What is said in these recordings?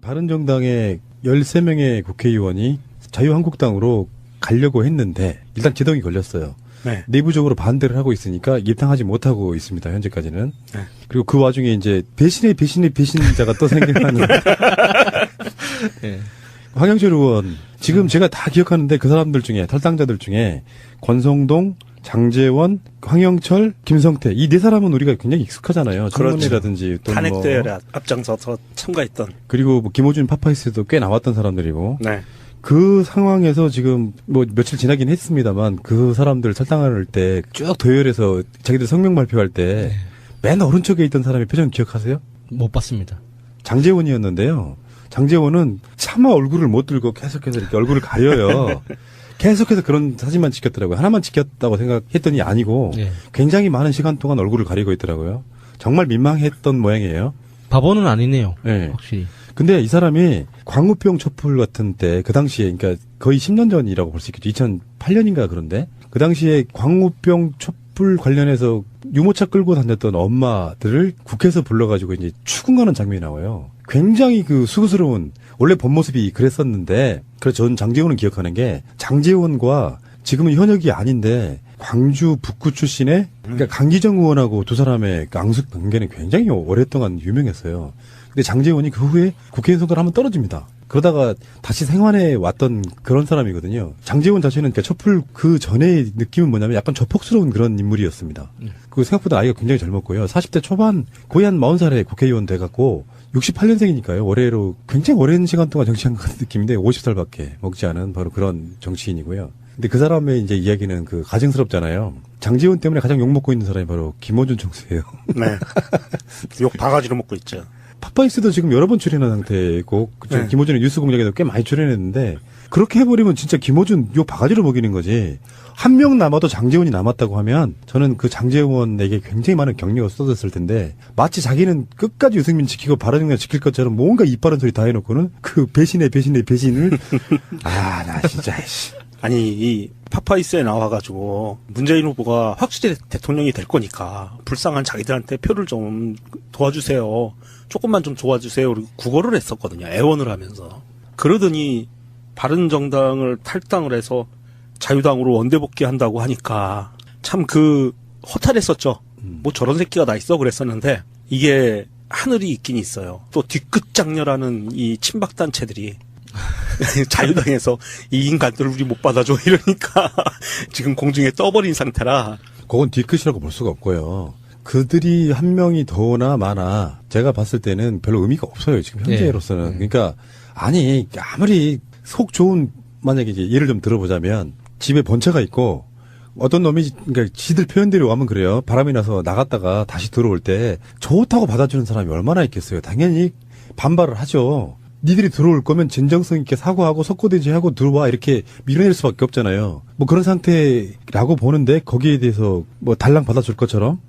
바른정당의 13명의 국회의원이 자유한국당으로 가려고 했는데 일단 지동이 걸렸어요. 네. 내부적으로 반대를 하고 있으니까 입당하지 못하고 있습니다. 현재까지는. 네. 그리고 그 와중에 이제 배신자가 또 생겨나는. 네. 황영철 의원 지금 제가 다 기억하는데 그 사람들 중에 탈당자들 중에 권성동, 장제원, 황영철, 김성태 이 네 사람은 우리가 굉장히 익숙하잖아요. 청문회라든지 또 탄핵대회에 앞장서서 참가했던. 그리고 뭐 김호준 파파이스도 꽤 나왔던 사람들이고. 네. 그 상황에서 지금 뭐 며칠 지나긴 했습니다만 그 사람들 탈당할 때 쭉 도열해서 자기들 성명 발표할 때 맨 오른쪽에 있던 사람의 표정 기억하세요? 못 봤습니다. 장제원이었는데요. 장제원은 차마 얼굴을 못 들고 계속해서 이렇게 얼굴을 가려요. 계속해서 그런 사진만 찍혔더라고요. 하나만 찍혔다고 생각했더니 아니고 네. 굉장히 많은 시간 동안 얼굴을 가리고 있더라고요. 정말 민망했던 모양이에요. 바보는 아니네요. 네. 확실히. 근데 이 사람이 광우병 촛불 같은 때 그 당시에 그러니까 거의 10년 전이라고 볼 수 있겠죠. 2008년인가 그런데 그 당시에 광우병 촛불 관련해서 유모차 끌고 다녔던 엄마들을 국회에서 불러가지고 이제 추궁하는 장면이 나와요. 굉장히 그 수고스러운 원래 본 모습이 그랬었는데 그래서 전 장제원은 기억하는 게 장제원과 지금은 현역이 아닌데 광주 북구 출신의 그러니까 강기정 의원하고 두 사람의 앙숙 관계는 굉장히 오랫동안 유명했어요. 근데 장제원이 그 후에 국회의원 선거를 한번 떨어집니다. 그러다가 다시 생환해 왔던 그런 사람이거든요. 장제원 자체는 그러니까 촛불 그 전의 느낌은 뭐냐면 약간 조폭스러운 그런 인물이었습니다. 그 생각보다 아이가 굉장히 젊었고요. 40대 초반 거의 한 40살에 국회의원 돼갖고 68년생이니까요. 올해로 굉장히 오랜 시간 동안 정치한 것 같은 느낌인데 50살밖에 먹지 않은 바로 그런 정치인이고요. 근데 그 사람의 이제 이야기는 그 가증스럽잖아요. 장제원 때문에 가장 욕먹고 있는 사람이 바로 김호준 총수예요. 네. 욕 바가지로 먹고 있죠. 파파이스도 지금 여러 번 출연한 상태고 네. 김호준의 뉴스 공장에도 꽤 많이 출연했는데 그렇게 해버리면 진짜 김호준 욕 바가지로 먹이는 거지. 한 명 남아도 장제원이 남았다고 하면 저는 그 장제원에게 굉장히 많은 격려가 쏟아졌을 텐데 마치 자기는 끝까지 유승민 지키고 바른정당 지킬 것처럼 뭔가 이빠른 소리 다 해놓고는 그 배신을 아 나 진짜 아니 이 파파이스에 나와가지고 문재인 후보가 확실히 대통령이 될 거니까 불쌍한 자기들한테 표를 좀 도와주세요. 조금만 좀 도와주세요. 그리고 구걸을 했었거든요. 애원을 하면서. 그러더니 바른정당을 탈당을 해서 자유당으로 원대복귀한다고 하니까 참 그 허탈했었죠. 뭐 저런 새끼가 다 있어 그랬었는데 이게 하늘이 있긴 있어요. 또 뒤끝 장렬하는 이 친박단체들이 자유당에서 이 인간들을 우리 못 받아줘 이러니까 지금 공중에 떠버린 상태라. 그건 뒤끝이라고 볼 수가 없고요. 그들이 한 명이 더나 많아 제가 봤을 때는 별로 의미가 없어요. 지금 현재로서는. 그러니까 아니 아무리 속 좋은 만약에 이제 예를 좀 들어보자면 집에 번차가 있고 어떤 놈이 그러니까 지들 표현대로 하면 그래요. 바람이 나서 나갔다가 다시 들어올 때 좋다고 받아주는 사람이 얼마나 있겠어요. 당연히 반발을 하죠. 니들이 들어올 거면 진정성 있게 사과하고 석고대죄하고 들어와 이렇게 밀어낼 수밖에 없잖아요. 뭐 그런 상태라고 보는데 거기에 대해서 뭐 달랑 받아줄 것처럼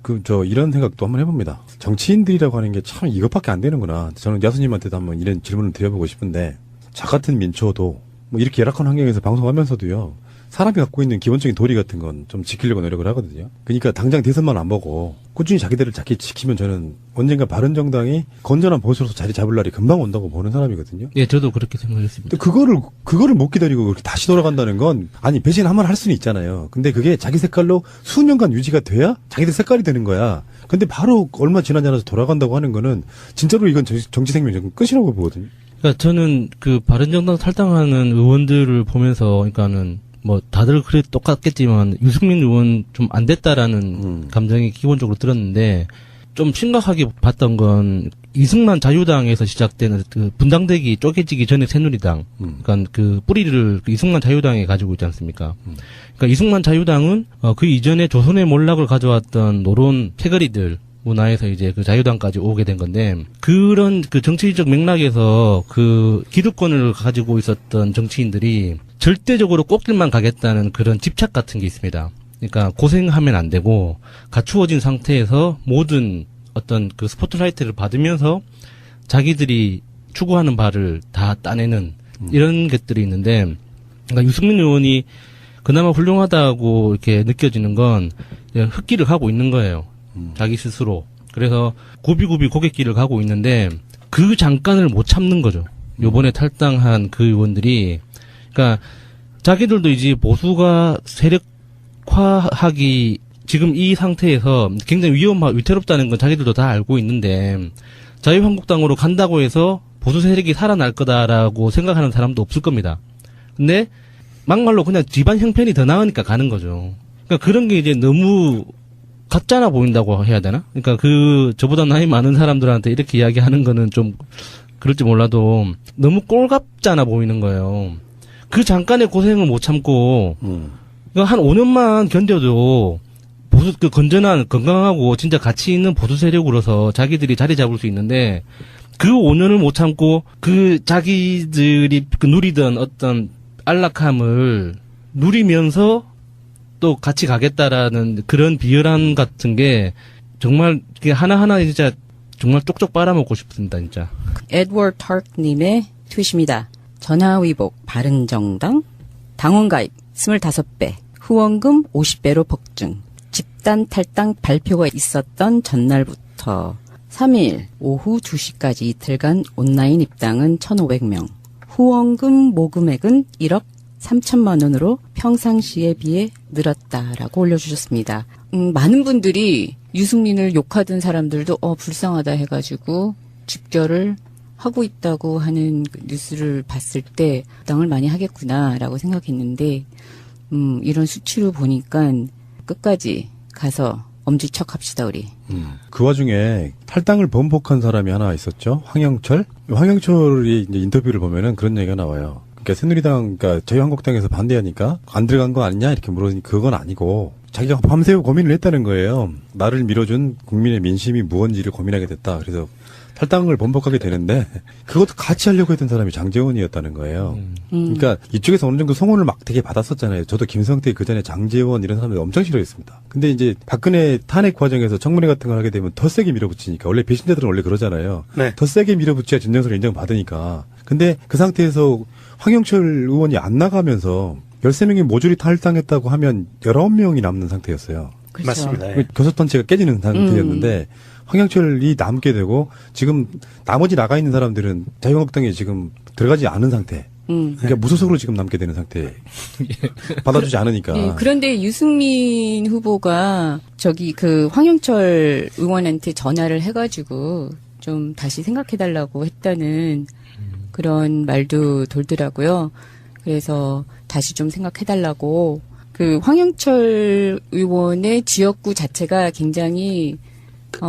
이런 생각도 한번 해봅니다. 정치인들이라고 하는 게 참 이것밖에 안 되는구나. 저는 야수님한테도 한번 이런 질문을 드려보고 싶은데 저 같은 민초도 뭐 이렇게 열악한 환경에서 방송하면서도요. 사람이 갖고 있는 기본적인 도리 같은 건 좀 지키려고 노력을 하거든요. 그러니까 당장 대선만 안 보고 꾸준히 자기들을 지키면 저는 언젠가 바른정당이 건전한 보수로서 자리 잡을 날이 금방 온다고 보는 사람이거든요. 예, 저도 그렇게 생각했습니다. 근데 그거를 못 기다리고 그렇게 다시 돌아간다는 건 아니 배신 한번 할 수는 있잖아요. 근데 그게 자기 색깔로 수년간 유지가 돼야 자기들 색깔이 되는 거야. 근데 바로 얼마 지나지 않아서 돌아간다고 하는 거는 진짜로 이건 정치 생명 끝이라고 보거든요. 그러니까 저는 그 바른정당 탈당하는 의원들을 보면서 그러니까는 뭐 다들 그래 똑같겠지만 유승민 의원 좀 안 됐다라는 감정이 기본적으로 들었는데 좀 심각하게 봤던 건 이승만 자유당에서 시작되는 그 분당대기 쪼개지기 전에 새누리당 그러니까 그 뿌리를 그 이승만 자유당에 가지고 있지 않습니까? 그러니까 이승만 자유당은 그 이전에 조선의 몰락을 가져왔던 노론 패거리들 문화에서 이제 그 자유당까지 오게 된 건데 그런 그 정치적 맥락에서 그 기득권을 가지고 있었던 정치인들이 절대적으로 꽃길만 가겠다는 그런 집착 같은 게 있습니다. 그러니까 고생하면 안 되고 갖추어진 상태에서 모든 어떤 그 스포트라이트를 받으면서 자기들이 추구하는 바를 다 따내는 이런 것들이 있는데 그러니까 유승민 의원이 그나마 훌륭하다고 이렇게 느껴지는 건 흑길을 가고 있는 거예요. 자기 스스로. 그래서 굽이굽이 고갯길을 가고 있는데 그 잠깐을 못 참는 거죠. 요번에 탈당한 그 의원들이, 그러니까 자기들도 이제 보수가 세력화하기 지금 이 상태에서 굉장히 위태롭다는 건 자기들도 다 알고 있는데 자유한국당으로 간다고 해서 보수 세력이 살아날 거다라고 생각하는 사람도 없을 겁니다. 근데 막말로 그냥 집안 형편이 더 나으니까 가는 거죠. 그러니까 그런 게 이제 너무 가짜나 보인다고 해야 되나? 그러니까 그 저보다 나이 많은 사람들한테 이렇게 이야기하는 거는 좀 그럴지 몰라도 너무 꼴갑잖아 보이는 거예요. 그 잠깐의 고생을 못 참고 그러니까 한 5년만 견뎌도 보수 그 건전한 건강하고 진짜 가치 있는 보수 세력으로서 자기들이 자리 잡을 수 있는데 그 5년을 못 참고 그 자기들이 그 누리던 어떤 안락함을 누리면서 또 같이 가겠다라는 그런 비열함 같은 게 정말 하나하나 진짜 정말 쪽쪽 빨아먹고 싶습니다, 진짜. 에드워드 타크님의 트윗입니다. 전화위복 바른정당 당원가입 25배 후원금 50배로 폭증 집단 탈당 발표가 있었던 전날부터 3일 오후 2시까지 이틀간 온라인 입당은 1,500명 후원금 모금액은 1억 3천만 원으로 평상시에 비해 늘었다라고 올려주셨습니다. 많은 분들이 유승민을 욕하던 사람들도 불쌍하다 해가지고 집결을 하고 있다고 하는 그 뉴스를 봤을 때 당을 많이 하겠구나라고 생각했는데 이런 수치로 보니까 끝까지 가서 엄지척합시다 우리. 그 와중에 탈당을 번복한 사람이 하나 있었죠. 황영철. 황영철이 이제 인터뷰를 보면은 그런 얘기가 나와요. 그러니까 새누리당, 그러니까 자유한국당에서 반대하니까 안 들어간 거 아니냐 이렇게 물어보니 그건 아니고 자기가 밤새워 고민을 했다는 거예요. 나를 밀어준 국민의 민심이 무언지를 고민하게 됐다. 그래서 탈당을 번복하게 되는데 그것도 같이 하려고 했던 사람이 장제원이었다는 거예요. 그러니까 이쪽에서 어느 정도 성원을 막 되게 받았었잖아요. 저도 김성태 그전에 장제원 이런 사람들 엄청 싫어했습니다. 근데 이제 박근혜 탄핵 과정에서 청문회 같은 걸 하게 되면 더 세게 밀어붙이니까 원래 배신자들은 원래 그러잖아요. 네. 더 세게 밀어붙여야 진정서를 인정받으니까. 근데 그 상태에서 황영철 의원이 안 나가면서 13명이 모조리 탈당했다고 하면 19명이 남는 상태였어요. 그렇죠. 맞습니다. 예. 교섭단체가 깨지는 상태였는데 황영철이 남게 되고 지금 나머지 나가 있는 사람들은 자유한국당에 지금 들어가지 않은 상태. 그러니까 무소속으로 지금 남게 되는 상태. 받아주지 않으니까. 네, 그런데 유승민 후보가 저기 그 황영철 의원한테 전화를 해가지고 좀 다시 생각해달라고 했다는 그런 말도 돌더라고요. 그래서 다시 좀 생각해달라고. 그 황영철 의원의 지역구 자체가 굉장히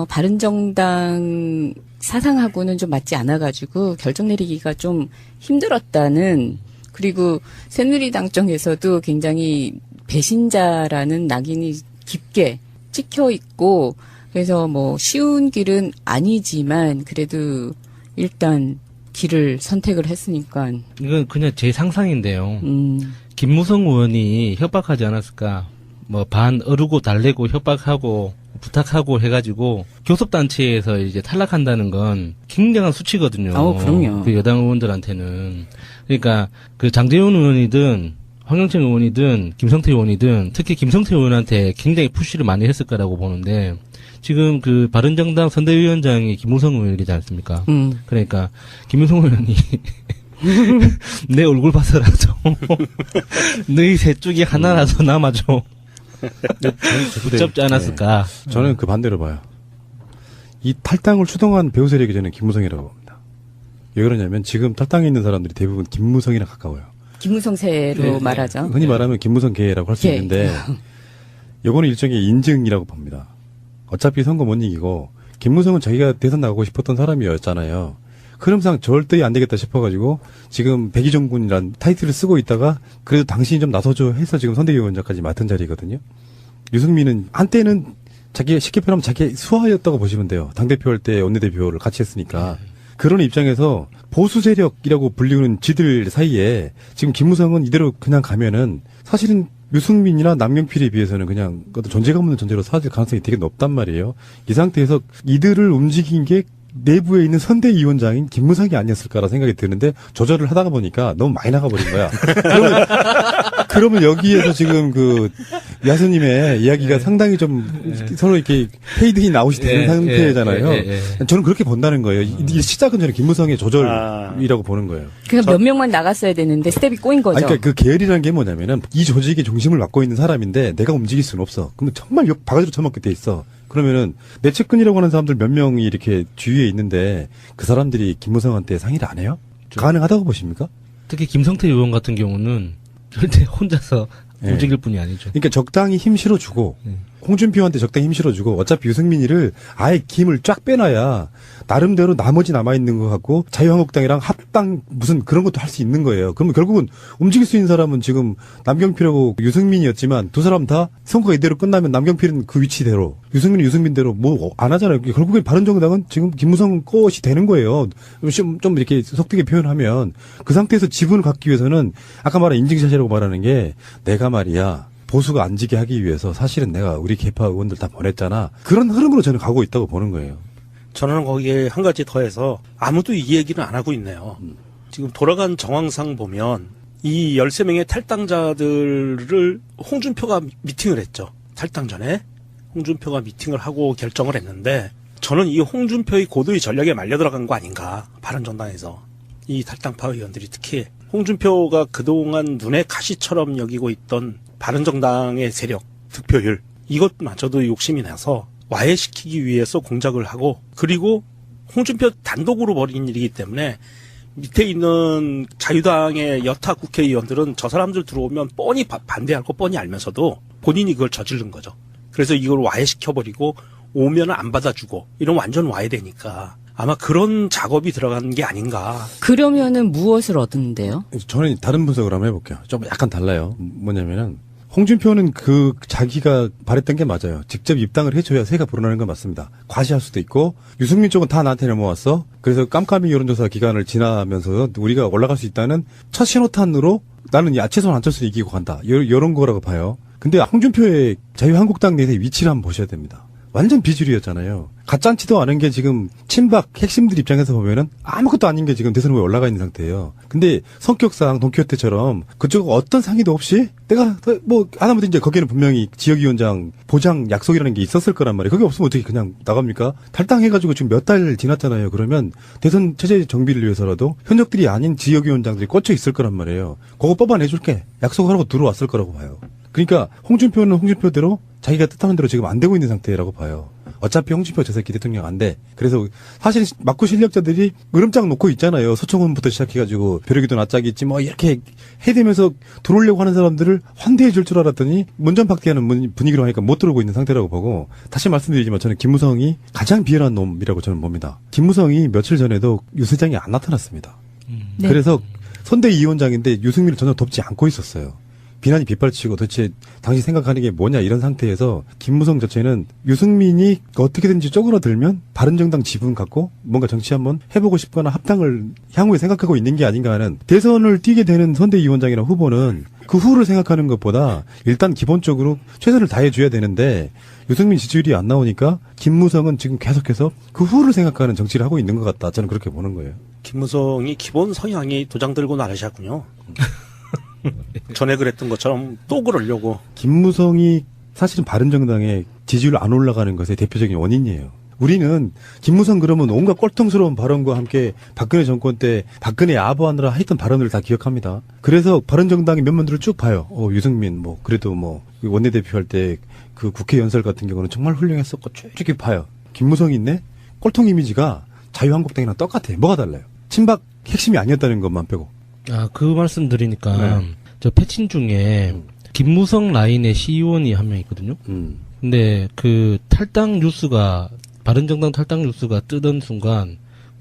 바른정당 사상하고는 좀 맞지 않아가지고 결정 내리기가 좀 힘들었다는, 그리고 새누리당 쪽에서도 굉장히 배신자라는 낙인이 깊게 찍혀 있고, 그래서 뭐 쉬운 길은 아니지만 그래도 일단 길을 선택을 했으니까. 이건 그냥 제 상상인데요. 김무성 의원이 협박하지 않았을까? 뭐 반 어르고 달래고 협박하고 부탁하고 해가지고 교섭단체에서 이제 탈락한다는 건 굉장한 수치거든요. 그럼요. 그 여당 의원들한테는. 그러니까 그 장제원 의원이든 황영철 의원이든 김성태 의원이든 특히 김성태 의원한테 굉장히 푸시를 많이 했을 거라고 보는데, 지금 그 바른정당 선대위원장이 김무성 의원이지 않습니까? 그러니까 김무성 의원이 내 얼굴 봐서라도 너희 셋 중에 하나라도 남아줘. 붙잡지 않았을까? 저는 그 반대로 봐요. 이 탈당을 추동한 배후 세력이 저는 김무성이라고 봅니다. 왜 그러냐면 지금 탈당에 있는 사람들이 대부분 김무성이랑 가까워요. 김무성세로 네, 말하죠. 흔히 말하면 김무성계라고 할 수 계. 있는데 요거는 일종의 인증이라고 봅니다. 어차피 선거 못 이기고 김무성은 자기가 대선 나가고 싶었던 사람이었잖아요. 흐름상 절대 안 되겠다 싶어가지고 지금 백의정군이란 타이틀을 쓰고 있다가 그래도 당신이 좀 나서줘 해서 지금 선대위원장까지 맡은 자리거든요. 유승민은 한때는 자기 쉽게 표현하면 자기 수하였다고 보시면 돼요. 당대표 할 때 원내대표를 같이 했으니까. 그런 입장에서 보수 세력이라고 불리는 지들 사이에 지금 김무성은 이대로 그냥 가면은 사실은 유승민이나 남경필에 비해서는 그냥 어떤 존재감 없는 존재로 사라질 가능성이 되게 높단 말이에요. 이 상태에서 이들을 움직인 게 내부에 있는 선대위원장인 김무성이 아니었을까라는 생각이 드는데 조절을 하다가 보니까 너무 많이 나가버린 거야. 그러면 여기에서 지금 그 야수님의 이야기가 상당히 좀 서로 이렇게 페이드인 아웃이 되는 상태잖아요. 저는 그렇게 본다는 거예요. 이 시작은 저는 김무성의 조절이라고 보는 거예요. 그러니까 몇 명만 나갔어야 되는데 스텝이 꼬인 거죠. 그러니까 그 계열이라는 게 뭐냐면은 이 조직의 중심을 맡고 있는 사람인데 내가 움직일 수는 없어. 그러면 정말 바가지로 처먹게 돼 있어. 그러면은 내 측근이라고 하는 사람들 몇 명이 이렇게 주위에 있는데 그 사람들이 김무성한테 상의를 안 해요? 가능하다고 보십니까? 특히 김성태 의원 같은 경우는 절대 혼자서 움직일 분이 아니죠. 그러니까 적당히 힘 실어주고 홍준표한테 적당히 힘 실어주고 어차피 유승민이를 아예 힘을 쫙 빼놔야 나름대로 나머지 남아있는 거 갖고 자유한국당이랑 합당 무슨 그런 것도 할 수 있는 거예요. 그러면 결국은 움직일 수 있는 사람은 지금 남경필하고 유승민이었지만 두 사람 다 선거가 이대로 끝나면 남경필은 그 위치대로 유승민은 유승민대로 뭐 안 하잖아요. 결국엔 바른정당은 지금 김무성 것이 되는 거예요. 좀 이렇게 속되게 표현하면 그 상태에서 지분을 갖기 위해서는 아까 말한 인증샷이라고 말하는 게 내가 말이야. 보수가 안 지게 하기 위해서 사실은 내가 우리 개파 의원들 다 보냈잖아. 그런 흐름으로 저는 가고 있다고 보는 거예요. 저는 거기에 한 가지 더해서 아무도 이 얘기는 안 하고 있네요. 지금 돌아간 정황상 보면 이 13명의 탈당자들을 홍준표가 미팅을 했죠. 탈당 전에 홍준표가 미팅을 하고 결정을 했는데 저는 이 홍준표의 고도의 전략에 말려 들어간 거 아닌가. 바른정당에서. 이 탈당파 의원들이 특히 홍준표가 그동안 눈에 가시처럼 여기고 있던 바른정당의 세력, 득표율 이것마저도 욕심이 나서 와해시키기 위해서 공작을 하고 그리고 홍준표 단독으로 벌인 일이기 때문에 밑에 있는 자유당의 여타 국회의원들은 저 사람들 들어오면 뻔히 반대할 거 뻔히 알면서도 본인이 그걸 저지른 거죠. 그래서 이걸 와해시켜버리고 오면 안 받아주고 이러면 완전 와해되니까 아마 그런 작업이 들어간 게 아닌가. 그러면은 무엇을 얻는데요? 저는 다른 분석을 한번 해볼게요. 좀 약간 달라요. 뭐냐면은 홍준표는 그 자기가 바랬던 게 맞아요. 직접 입당을 해줘야 새가 불어나는 건 맞습니다. 과시할 수도 있고 유승민 쪽은 다 나한테 넘어왔어. 그래서 깜깜이 여론조사 기간을 지나면서 우리가 올라갈 수 있다는 첫 신호탄으로 나는 최소한 안철수를 이기고 간다. 이런 거라고 봐요. 근데 홍준표의 자유한국당 내의 위치를 한번 보셔야 됩니다. 완전 비주류였잖아요. 가짜치도 않은 게 지금 친박 핵심들 입장에서 보면은 아무것도 아닌 게 지금 대선 후보에 올라가 있는 상태예요. 근데 성격상 돈키호테처럼 그쪽 어떤 상의도 없이 내가 뭐 하다못해 이제 거기는 분명히 지역위원장 보장 약속이라는 게 있었을 거란 말이에요. 그게 없으면 어떻게 그냥 나갑니까? 탈당해가지고 지금 몇 달 지났잖아요. 그러면 대선 체제 정비를 위해서라도 현역들이 아닌 지역위원장들이 꽂혀 있을 거란 말이에요. 그거 뽑아내줄게. 약속을 하고 들어왔을 거라고 봐요. 그러니까 홍준표는 홍준표대로 자기가 뜻하는 대로 지금 안 되고 있는 상태라고 봐요. 어차피 홍준표 저 새끼 대통령 안 돼. 그래서 사실 막구 실력자들이 으름장 놓고 있잖아요. 서청원부터 시작해가지고 벼르기도 낯짝이 있지 뭐 이렇게 해대면서 들어오려고 하는 사람들을 환대해 줄 줄 알았더니 문전박대하는 분위기로 하니까 못 들어오고 있는 상태라고 보고 다시 말씀드리지만 저는 김무성이 가장 비열한 놈이라고 저는 봅니다. 김무성이 며칠 전에도 유세장에 안 나타났습니다. 네. 그래서 선대위원장인데 유승민을 전혀 돕지 않고 있었어요. 비난이 빗발치고 도대체 당시 생각하는 게 뭐냐 이런 상태에서 김무성 자체는 유승민이 어떻게든지 쪼그라들면 바른정당 지분 갖고 뭔가 정치 한번 해보고 싶거나 합당을 향후에 생각하고 있는 게 아닌가 하는 대선을 뛰게 되는 선대위원장이나 후보는 그 후를 생각하는 것보다 일단 기본적으로 최선을 다해줘야 되는데 유승민 지지율이 안 나오니까 김무성은 지금 계속해서 그 후를 생각하는 정치를 하고 있는 것 같다. 저는 그렇게 보는 거예요. 김무성이 기본 성향이 도장 들고 나르셨군요. 전에 그랬던 것처럼 또 그러려고. 김무성이 사실은 바른정당의 지지율 안 올라가는 것의 대표적인 원인이에요. 우리는 김무성 그러면 온갖 꼴통스러운 발언과 함께 박근혜 정권 때 박근혜 아부하느라 했던 발언을 다 기억합니다. 그래서 바른정당의 면면들을 쭉 봐요. 유승민 뭐 그래도 뭐 원내대표 할 때 그 국회 연설 같은 경우는 정말 훌륭했었고 쭉 이렇게 봐요. 김무성이 있네? 꼴통 이미지가 자유한국당이랑 똑같아. 뭐가 달라요? 친박 핵심이 아니었다는 것만 빼고. 그 말씀 드리니까 저 패친 중에 김무성 라인의 시의원이 한 명 있거든요. 근데 그 탈당 뉴스가 바른정당 탈당 뉴스가 뜨던 순간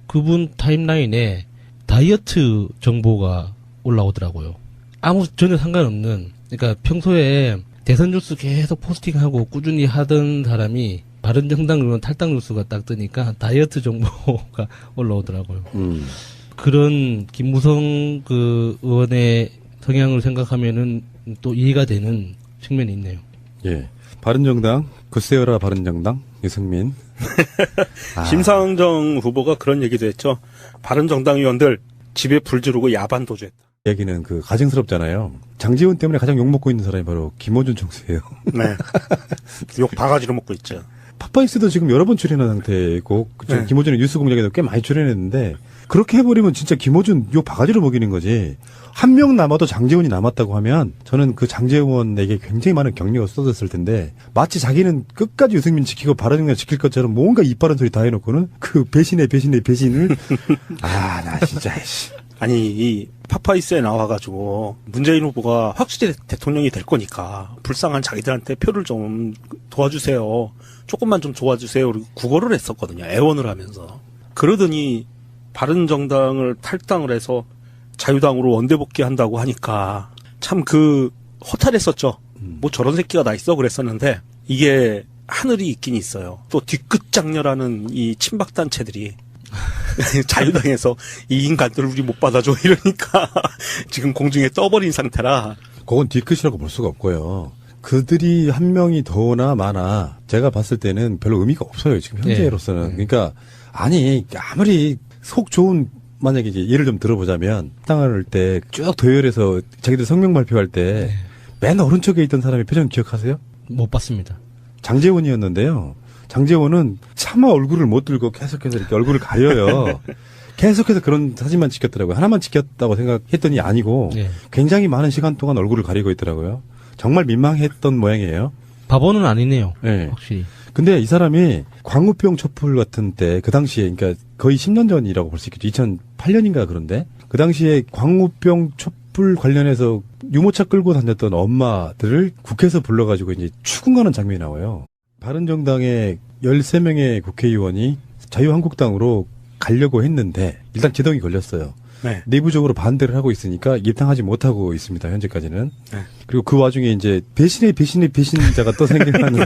그분 타임라인에 다이어트 정보가 올라오더라고요. 아무 전혀 상관없는, 그러니까 평소에 대선 뉴스 계속 포스팅하고 꾸준히 하던 사람이 바른정당 의원 탈당 뉴스가 딱 뜨니까 다이어트 정보가 올라오더라고요. 그런 김무성 그 의원의 성향을 생각하면은 또 이해가 되는 측면이 있네요. 예. 바른정당, 굳세어라 바른정당, 유승민. 심상정 후보가 그런 얘기도 했죠. 바른정당 의원들 집에 불 지르고 야반 도주했다. 얘기는 그 가증스럽잖아요. 장제원 때문에 가장 욕먹고 있는 사람이 바로 김어준 총수예요. 네. 욕 바가지로 먹고 있죠. 파파이스도 지금 여러 번 출연한 상태고, 네. 김어준의 뉴스 공장에도 꽤 많이 출연했는데, 그렇게 해버리면 진짜 김어준 욕 바가지로 먹이는 거지. 한 명 남아도 장제원이 남았다고 하면, 저는 그 장제원에게 굉장히 많은 격려가 쏟았을 텐데, 마치 자기는 끝까지 유승민 지키고 바른정당 지킬 것처럼 뭔가 이빠른 소리 다 해놓고는, 그 배신의 배신을, 나 진짜, 씨. 아니, 이 파파이스에 나와가지고 문재인 후보가 확실히 대통령이 될 거니까 불쌍한 자기들한테 표를 좀 도와주세요. 조금만 좀 도와주세요. 그리고 구걸을 했었거든요. 애원을 하면서. 그러더니 바른정당을 탈당을 해서 자유당으로 원대복귀한다고 하니까 참 그 허탈했었죠. 뭐 저런 새끼가 다 있어 그랬었는데 이게 하늘이 있긴 있어요. 또 뒤끝 장렬하는 이 친박단체들이 자유당에서 이 인간들을 우리 못 받아줘 이러니까 지금 공중에 떠버린 상태라. 그건 뒤끝이라고 볼 수가 없고요. 그들이 한 명이 더나 많아 제가 봤을 때는 별로 의미가 없어요. 지금 현재로서는. 그러니까 아니 아무리 속 좋은 만약에 이제 예를 좀 들어보자면 당할 때 쭉 도열해서 자기들 성명 발표할 때 맨 오른쪽에 있던 사람의 표정 기억하세요? 못 봤습니다. 장제원이었는데요. 장제원은 차마 얼굴을 못 들고 계속해서 이렇게 얼굴을 가려요. 계속해서 그런 사진만 찍혔더라고요. 하나만 찍혔다고 생각했더니 아니고 굉장히 많은 시간 동안 얼굴을 가리고 있더라고요. 정말 민망했던 모양이에요. 바보는 아니네요. 네. 확실히. 근데 이 사람이 광우병 촛불 같은 때 그 당시에 그러니까 거의 10년 전이라고 볼 수 있겠죠. 2008년인가 그런데 그 당시에 광우병 촛불 관련해서 유모차 끌고 다녔던 엄마들을 국회에서 불러가지고 이제 추궁하는 장면이 나와요. 바른정당의 13명의 국회의원이 자유한국당으로 가려고 했는데 일단 제동이 걸렸어요. 네. 내부적으로 반대를 하고 있으니까 입당하지 못하고 있습니다. 현재까지는. 네. 그리고 그 와중에 이제 배신자가 또 생겨나는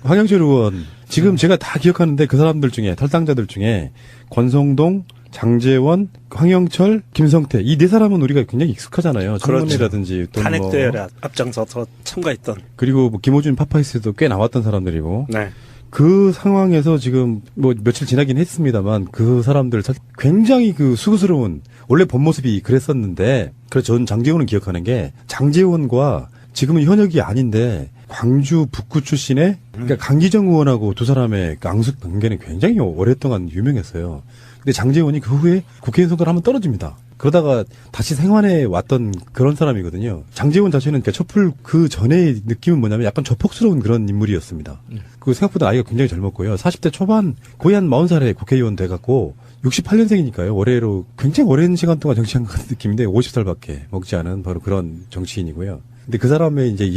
황영철 의원 지금 제가 다 기억하는데 그 사람들 중에 탈당자들 중에 권성동, 장제원, 황영철, 김성태 이 네 사람은 우리가 굉장히 익숙하잖아요. 청문회라든지 또 탄핵대회에 앞장서서 참가했던. 그리고 뭐 김호준 파파이스도 꽤 나왔던 사람들이고. 네. 그 상황에서 지금 뭐 며칠 지나긴 했습니다만 그 사람들 굉장히 그 수고스러운 원래 본 모습이 그랬었는데 그래서 저는 장제원은 기억하는 게 장제원과 지금은 현역이 아닌데 광주 북구 출신의 그러니까 강기정 의원하고 두 사람의 앙숙 관계는 굉장히 오랫동안 유명했어요. 근데 장제원이 그 후에 국회의원 선거를 한번 떨어집니다. 그러다가 다시 생환해 왔던 그런 사람이거든요. 장제원 자체는 그러니까 촛불 그 전의 느낌은 뭐냐면 약간 조폭스러운 그런 인물이었습니다. 그 생각보다 나이가 굉장히 젊었고요. 40대 초반 거의 한 40살에 국회의원 돼갖고 68년생이니까요. 올해로 굉장히 오랜 시간 동안 정치한 것 같은 느낌인데 50살밖에 먹지 않은 바로 그런 정치인이고요. 근데 그 사람의 이제